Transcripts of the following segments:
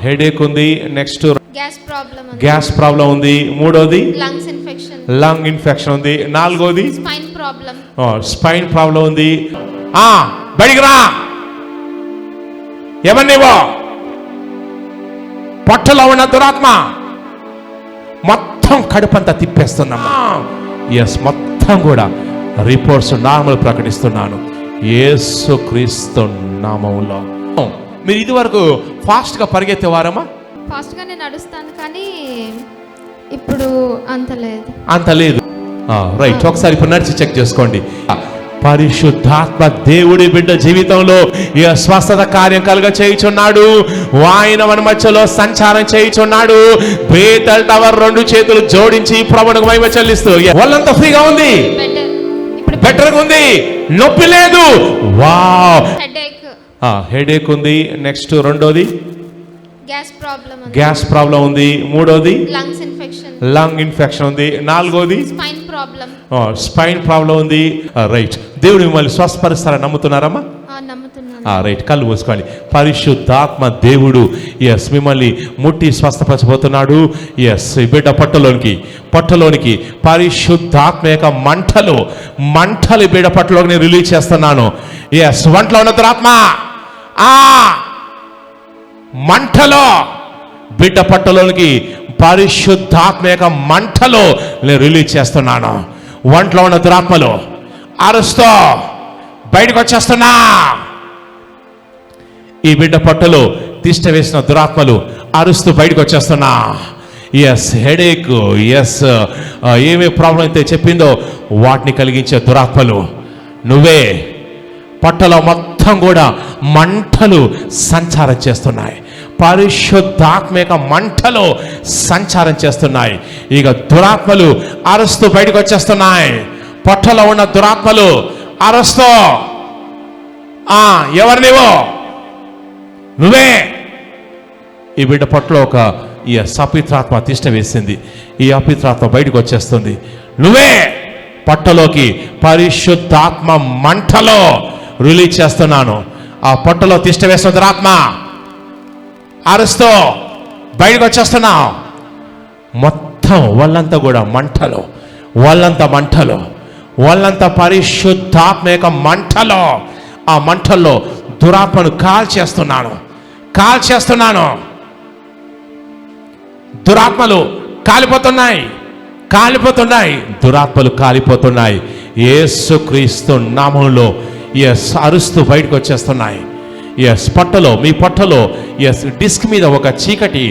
Headache ఉంది. Next gas problem ఉంది. మూడోది లంగ్ ఇన్ఫెక్షన్ ఉంది. నాలుగోది స్పైన్ ప్రాబ్లం ఉంది. బయటికి రా. ఎవరినివో పొట్టలో ఉన్న దురాత్మ మొత్తం కడుపంతా తిప్పేస్తున్నామా. ఎస్, మొత్తం కూడా రిపోర్ట్స్ నార్మల్ ప్రకటిస్తున్నాను యేసుక్రీస్తు నామములో. మీరు ఇది వరకు ఫాస్ట్ గా పరిగెత్తేవారమ్మా? ఫాస్ట్ గా నేను నడుస్తాను, కానీ ఇప్పుడు అంత లేదు. రైట్, ఒకసారి ఇప్పుడు నడిచి చెక్ చేసుకోండి. పరిశుద్ధాత్మ దేవుడి బిడ్డ జీవితంలో ఈ స్వస్థత కార్యం కలుగ చేయుచున్నాడు. ఆయన మన మధ్యలో సంచారం చేయుచున్నాడు. బేతల్ టవర్ రెండు చేతులు జోడించి ప్రభువుకు మహిమ చెల్లిస్తూ వాళ్ళంతా ఫ్రీగా ఉంది, బెటర్ గా ఉంది, నొప్పి లేదు. వావ్, హెడేక్ ఉంది. నెక్స్ట్ రెండోది గ్యాస్ ప్రాబ్లం ఉంది. మూడోది లంగ్ ఇన్ఫెక్షన్ ఉంది. నాలుగోది స్పైన్ ప్రాబ్లం ఉంది. రైట్, దేవుడు మిమ్మల్ని స్వస్థపరుస్తారని నమ్ముతున్నారమ్మా? రైట్, కళ్ళు మూసుకోండి. పరిశుద్ధాత్మ దేవుడు మిమ్మల్ని ముట్టి స్వస్థపరచబోతున్నాడు. బిడ్డ పొట్టలోనికి పరిశుద్ధాత్మ యొక్క మంటలు బిడ్డ పట్టలోకి నేను రిలీజ్ చేస్తున్నాను. వంటలో ఉన్న దురాత్మ మంటలో బిడ్డ పట్టలోనికి పరిశుద్ధాత్మ యొక్క మంటలో నేను రిలీజ్ చేస్తున్నాను. వంటలో ఉన్న దురాత్మలు అరుస్తూ బయటకు వచ్చేస్తున్నా. ఈ బిడ్డ పట్టలో తిష్ట వేసిన దురాత్మలు అరుస్తూ బయటకు వచ్చేస్తున్నా. హెడేక్, ఏమే ప్రాబ్లం అయితే చెప్పిందో వాటిని కలిగించే దురాత్మలు నువ్వే. పొట్టలో మొత్తం కూడా మంటలు సంచారం చేస్తున్నాయి. పరిశుద్ధాత్మక మంటలో సంచారం చేస్తున్నాయి. ఇక దురాత్మలు అరుస్తూ బయటకు వచ్చేస్తున్నాయి. పొట్టలో ఉన్న దురాత్మలు అరుస్తూ, ఎవరినివో నువ్వే. ఈ బిడ్డ పొట్టలో ఒక అపవిత్రాత్మ తిష్ట వేసింది. ఈ అపవిత్రాత్మ బయటకు వచ్చేస్తుంది. నువ్వే పొట్టలోకి పరిశుద్ధాత్మ మంటలో రిలీజ్ చేస్తున్నాను. ఆ పొట్టలో తిష్ట వేసిన దురాత్మ అరుస్తూ బయటకు వచ్చేస్తున్నావు. మొత్తం వాళ్ళంతా కూడా మంటలో, వాళ్ళంతా పరిశుద్ధాత్మ యొక్క మంటలో, ఆ మంటల్లో దురాత్మను కాల్చేస్తున్నాను. దురాత్మలు కాలిపోతున్నాయి. దురాత్మలు కాలిపోతున్నాయి. యేసుక్రీస్తు నామములో అరుస్తూ బయటకు వచ్చేస్తున్నాయి. మీ పొట్టలో డిస్క్ మీద ఒక చీకటి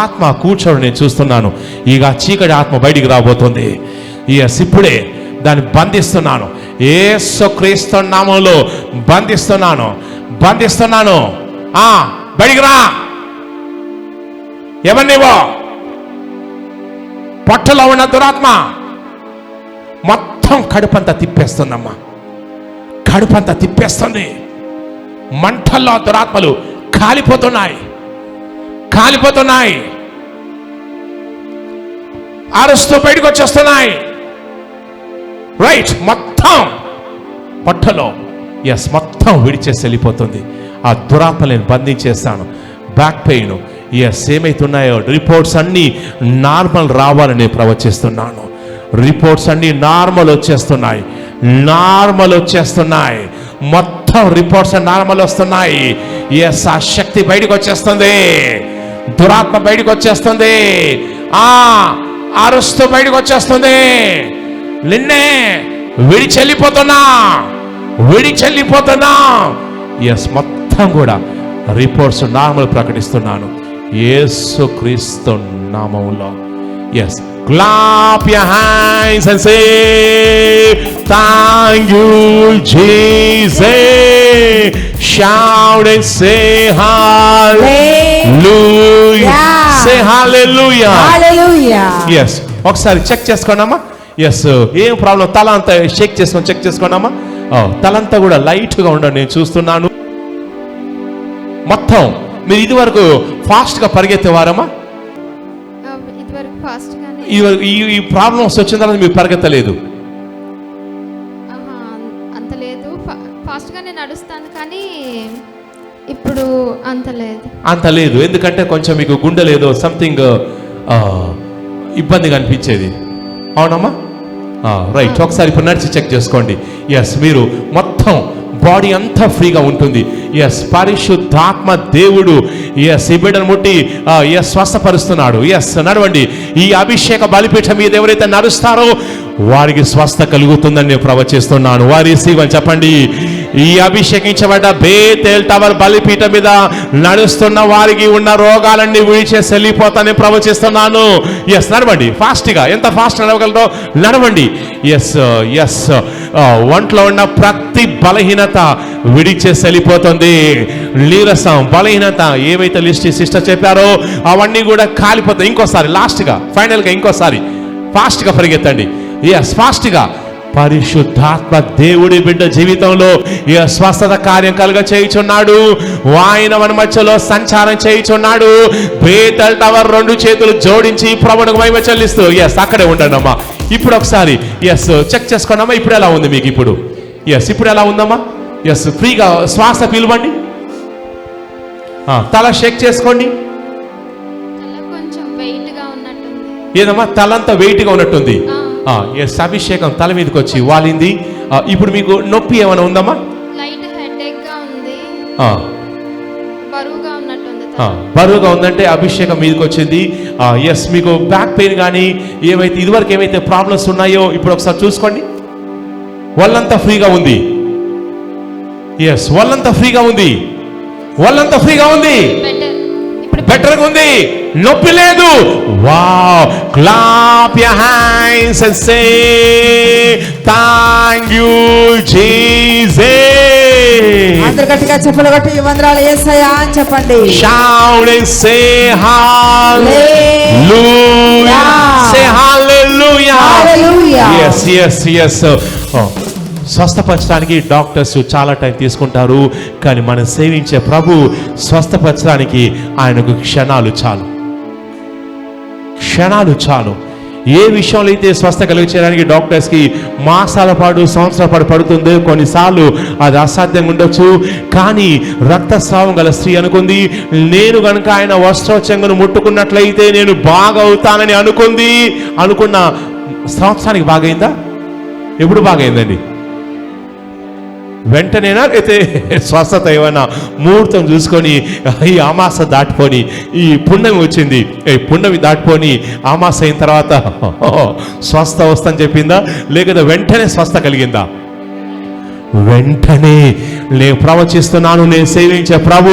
ఆత్మ కూర్చోవడం నేను చూస్తున్నాను. ఇక చీకటి ఆత్మ బయటికి రాబోతుంది. ఇప్పుడే దాన్ని బంధిస్తున్నాను. యేసుక్రీస్తు నామములో బంధిస్తున్నాను. బయటికి రా. ఎవరినివో పొట్టలో ఉన్న దురాత్మ మొత్తం కడుపంతా తిప్పేస్తుంది. మంటల్లో దురాత్మలు కాలిపోతున్నాయి. అరుస్తూ బయటకు వచ్చేస్తున్నాయి. రైట్, మొత్తం పొట్టలో మొత్తం విడిచేసి వెళ్ళిపోతుంది. ఆ దురాత్మ నేను బంధించేస్తాను. బ్యాక్ పెయిన్ ఏమైతున్నాయో రిపోర్ట్స్ అన్నీ నార్మల్ రావాలని నేను ప్రవచిస్తున్నాను. రిపోర్ట్స్ అన్నీ నార్మల్ వచ్చేస్తున్నాయి. మొత్తం రిపోర్ట్స్ నార్మల్ వస్తున్నాయి. ఆ శక్తి బయటకు వచ్చేస్తుంది. దురాత్మ బయటకు వచ్చేస్తుంది. అరుస్తూ బయటకు వచ్చేస్తుంది. నిన్నే విడిచెళ్ళిపోతున్నా. మొత్తం కూడా రిపోర్ట్స్ నార్మల్ ప్రకటిస్తున్నాను యేసుక్రీస్తు నామములో. Clap your hands and say thank you Jesus. Shout and say hallelujah. Say hallelujah. Yes, ఒకసారి చెక్ చేసుకోండమ్మా. ఏం ప్రాబ్లం? తల అంతా చెక్ చేసుకోండమ్మా. తలంతా కూడా లైట్ గా ఉండండి, నేను చూస్తున్నాను. మొత్తం మీరు ఇది వరకు ఫాస్ట్ గా పరిగెత్తేవారమ్మా? ఈ ప్రాబ్లమ్స్ వచ్చిన తర్వాత మీరు పరిగెత్తలేదు? అంత లేదు. ఫాస్ట్ గా నేను నడుస్తాను, కానీ ఇప్పుడు అంత లేదు. అంత లేదు, ఎందుకంటే కొంచెం మీకు గుండె లేదో సంథింగ్ ఇబ్బందిగా అనిపించేది. అవునమ్మా? రైట్, ఒకసారి ఇప్పుడు నడిచి చెక్ చేసుకోండి. ఎస్, మీరు మొత్తం బాడీ అంతా ఫ్రీగా ఉంటుంది. ఎస్, పరిశుద్ధాత్మ దేవుడు ఎస్ ఈ బిడ్డను ముట్టి ఎస్ స్వస్థపరుస్తున్నాడు. ఎస్, నడవండి. ఈ అభిషేక బలిపీఠం మీద ఎవరైతే నడుస్తారో వారికి స్వస్థ కలుగుతుందని నేను ప్రవచిస్తున్నాను. వారి రిసీవ్ అని చెప్పండి. ఈ అభిషేకించబడ్డ బేతేల్ టవర్ బలిపీఠం మీద నడుస్తున్న వారికి ఉన్న రోగాలన్నీ విడిచేసి వెళ్ళిపోతానని ప్రవచిస్తున్నాను. ఎస్, నడవండి ఫాస్ట్గా. ఎంత ఫాస్ట్ నడవగలరో నడవండి. ఎస్ ఎస్, ఒంట్లో ఉన్న ప్రతి బలహీనత విడిచేసి వెళ్ళిపోతుంది. నీరసం, బలహీనత ఏవైతే లిస్ట్ సిస్టర్ చెప్పారో అవన్నీ కూడా కాలిపోతాయి. ఇంకోసారి లాస్ట్గా ఫైనల్గా ఇంకోసారి ఫాస్ట్గా పరిగెత్తండి. ఎస్, ఫాస్ట్గా. పరిశుద్ధాత్మ దేవుడి బిడ్డ జీవితంలో ఈ స్వస్థత కార్యం కలుగ చేయుచున్నాడు. ఆయన మన మధ్యలో సంచారం చేయుచున్నాడు. బేతల్ టవర్ 2 చేతులు జోడించి ప్రభువుకు మహిమ చెల్లిస్తూ ఎస్ అక్కడే ఉండండి అమ్మా. ఇప్పుడు ఒకసారి ఎస్ చెక్ చేసుకోండి అమ్మా. ఇప్పుడు ఎలా ఉంది మీకు? ఇప్పుడు ఎస్, ఇప్పుడు ఎలా ఉందమ్మా? ఎస్, ఫ్రీగా శ్వాస పిలవండి. తల షేక్ చేసుకోండి. కొంచెం వెయిట్ గా ఉన్నట్టుంది. ఏదమ్మా? తలంతా వెయిట్గా ఉన్నట్టుంది. ఎస్, అభిషేకం తల మీదకి వచ్చి వాలింది. ఇప్పుడు మీకు నొప్పి ఏమైనా ఉందమ్మా? లైట్ హెడేక్ గా ఉంది. బరువుగా ఉన్నట్టుంది. బరువుగా ఉందంటే అభిషేకం మీదకి వచ్చింది. ఎస్, మీకు బ్యాక్ పెయిన్ కానీ ఏవైతే ఇదివరకు ఏవైతే ప్రాబ్లమ్స్ ఉన్నాయో ఇప్పుడు ఒకసారి చూసుకోండి. వాళ్ళంతా ఫ్రీగా ఉంది. ఎస్, వాళ్ళంతా ఫ్రీగా ఉంది. వాళ్ళంతా ఫ్రీగా ఉంది. బెటర్ గా ఉంది. నొప్పి లేదు. Wow, clap your hands and say thank you Jesus. అందరూ గట్టిగా చెప్పులు కొట్టి వందనాలు యేసయ్యా అని చెప్పండి. Shout and say hallelujah. Say hallelujah. Hallelujah. yes yes yes. స్వస్థపరచడానికి డాక్టర్స్ చాలా టైం తీసుకుంటారు, కానీ మనం సేవించే ప్రభు స్వస్థపరచడానికి ఆయనకు క్షణాలు చాలు. క్షణాలు చాలు. ఏ విషయంలో అయితే స్వస్థ కలిగి చేయడానికి డాక్టర్స్కి మాసాల పాటు, సంవత్సరాల పాటు పడుతుందో, కొన్నిసార్లు అది అసాధ్యంగా ఉండొచ్చు. కానీ రక్తస్రావం గల స్త్రీ అనుకుంది, నేను కనుక ఆయన వస్త్రోచ్చంగను ముట్టుకున్నట్లయితే నేను బాగా అవుతానని అనుకున్న సంవత్సరానికి బాగైందా? ఎప్పుడు బాగైందండి? వెంటనేనా? అయితే స్వస్థత ఏమైనా ముహూర్తం చూసుకొని ఈ అమాస దాటిపోని ఈ పున్నమి వచ్చింది, ఈ పున్నమి దాటిపోని అమాస అయిన తర్వాత స్వస్థ వస్తని చెప్పిందా? లేకపోతే వెంటనే స్వస్థ కలిగిందా? వెంటనే. నేను ప్రవచిస్తున్నాను, నేను సేవించే ప్రభు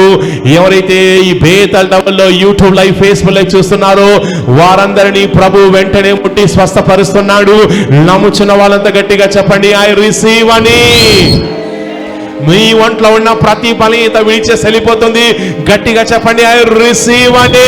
ఎవరైతే ఈ బేతల్ టవర్లో యూట్యూబ్ లైవ్, ఫేస్బుక్ లైవ్ చూస్తున్నారో వారందరినీ ప్రభు వెంటనే ముట్టి స్వస్థపరుస్తున్నాడు. నమ్ముచున్న వాళ్ళంతా గట్టిగా చెప్పండి, ఐ రిసీవ్ అని. మీ ఒంట్లో ఉన్న ప్రతి బలహీనత విడిచేసి వెళ్ళిపోతుంది. గట్టిగా చెప్పండి, ఐ రిసీవ్ అని.